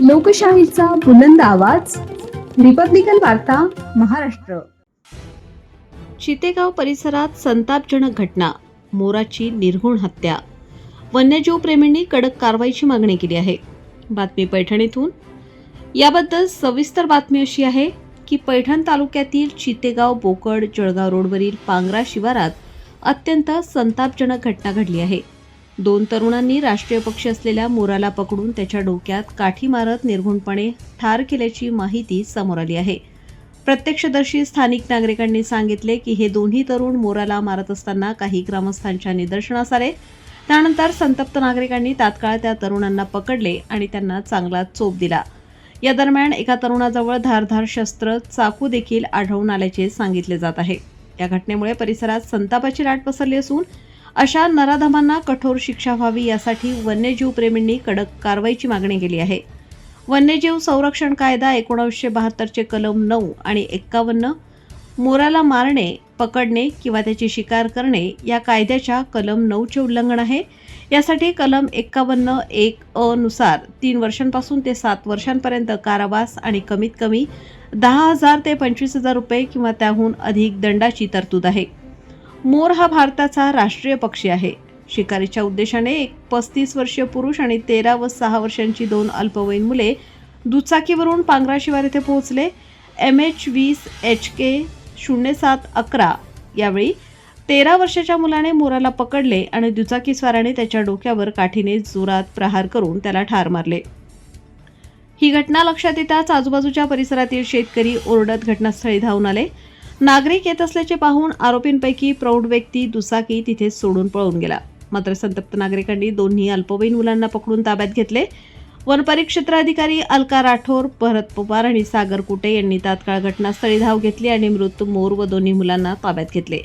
लोकशाहीचा बुलंद आवाज, रिपब्लिकन वार्ता महाराष्ट्र. चितेगाव परिसरात संतापजनक घटना, मोराची निर्घृण हत्या. वन्यजीव प्रेमींनी कडक कारवाईची मागणी केली आहे. बातमी पैठणीतून. याबद्दल सविस्तर बातमी अशी आहे की पैठण तालुक्यातील चितेगाव बोकड जळगाव रोडवरील पांगरा शिवारात अत्यंत संतापजनक घटना घडली आहे. 2 तरुणांनी राष्ट्रीय पक्षी असलेल्या मोराला पकडून त्याच्या डोक्यात काठी मारत निर्घृणपणे ठार केल्याची माहिती समोर आली आहे. प्रत्यक्षदर्शी स्थानिक नागरिकांनी सांगितले की हे दोन्ही तरुण मोराला मारत असताना काही ग्रामस्थांच्या निदर्शनास आले. त्यानंतर संतप्त नागरिकांनी तात्काळ त्या तरुणांना पकडले आणि त्यांना चांगला चोप दिला. या दरम्यान एका तरुणाजवळ धारदार शस्त्र चाकू देखील आढळून आल्याचे सांगितले जात आहे. या घटनेमुळे परिसरात संतापाची लाट पसरली असून अशा नराधमांना कठोर शिक्षा व्हावी यासाठी वन्यजीव प्रेमींनी कडक कारवाईची मागणी केली आहे. वन्यजीव संरक्षण कायदा 1972 चे कलम 9 आणि 51, मोराला मारणे, पकडणे किंवा त्याची शिकार करणे या कायद्याच्या कलम 9 चे उल्लंघन आहे. यासाठी कलम 51(1)(अ) नुसार 3 वर्षांपासून ते 7 वर्षांपर्यंत कारावास आणि कमीत कमी 10,000 ते 25,000 रुपये किंवा त्याहून अधिक दंडाची तरतूद आहे. मोर हा भारताचा राष्ट्रीय पक्षी आहे. शिकारीच्या उद्देशाने एक 35 वर्षीय पुरुष आणि 13 व 6 वर्षांची 2 अल्पवयीन मुले दुचाकीवरून पांगरा शिवार येथे पोहोचले. MH20 HK 0711 यावेळी 13 वर्षाच्या मुलाने मोराला पकडले आणि दुचाकीस्वाराने त्याच्या डोक्यावर काठीने जोरात प्रहार करून त्याला ठार मारले. ही घटना लक्षात येताच आजूबाजूच्या परिसरातील शेतकरी ओरडत घटनास्थळी धावून आले. नागरिक येत असल्याचे पाहून आरोपींपैकी प्रौढ व्यक्ती दुचाकी तिथेच सोडून पळून गेला. मात्र संतप्त नागरिकांनी दोन्ही अल्पवयीन मुलांना पकडून ताब्यात घेतले. वनपरिक्षेत्र अधिकारी अलका राठोर, भरत पवार आणि सागर कुटे यांनी तात्काळ घटनास्थळी धाव घेतली आणि मृत मोर व दोन्ही मुलांना ताब्यात घेतले.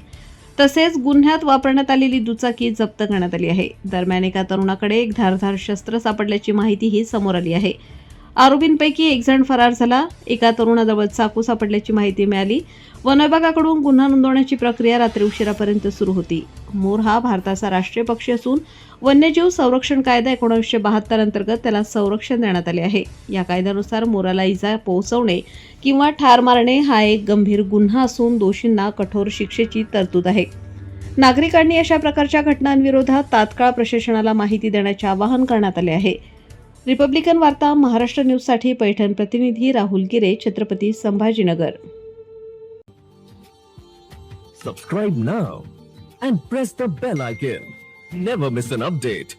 तसेच गुन्ह्यात वापरण्यात आलेली दुचाकी जप्त करण्यात आली आहे. दरम्यान एका तरुणाकडे एक धारदार शस्त्र सापडल्याची माहितीही समोर आली आहे. आरोपींपैकी एक जण फरार झाला. एका तरुणाजवळ चाकू सापडल्याची माहिती मिळाली. वन विभागाकडून गुन्हा नोंदवण्याची प्रक्रिया रात्री उशिरापर्यंत सुरू होती. मोर हा भारताचा राष्ट्रीय पक्षी असून वन्यजीव संरक्षण कायदा 1972 अंतर्गत त्याला संरक्षण देण्यात आले आहे. या कायद्यानुसार मोराला इजा पोहोचवणे किंवा ठार मारणे हा एक गंभीर गुन्हा असून दोषींना कठोर शिक्षेची तरतूद आहे. नागरिकांनी अशा प्रकारच्या घटनांविरोधात तात्काळ प्रशासनाला माहिती देण्याचे आवाहन करण्यात आले आहे. रिपब्लिकन वार्ता महाराष्ट्र न्यूजसाठी पैठण प्रतिनिधी राहुल गिरे, Chhatrapati Sambhajinagar. Subscribe now and press the bell icon. Never miss an update.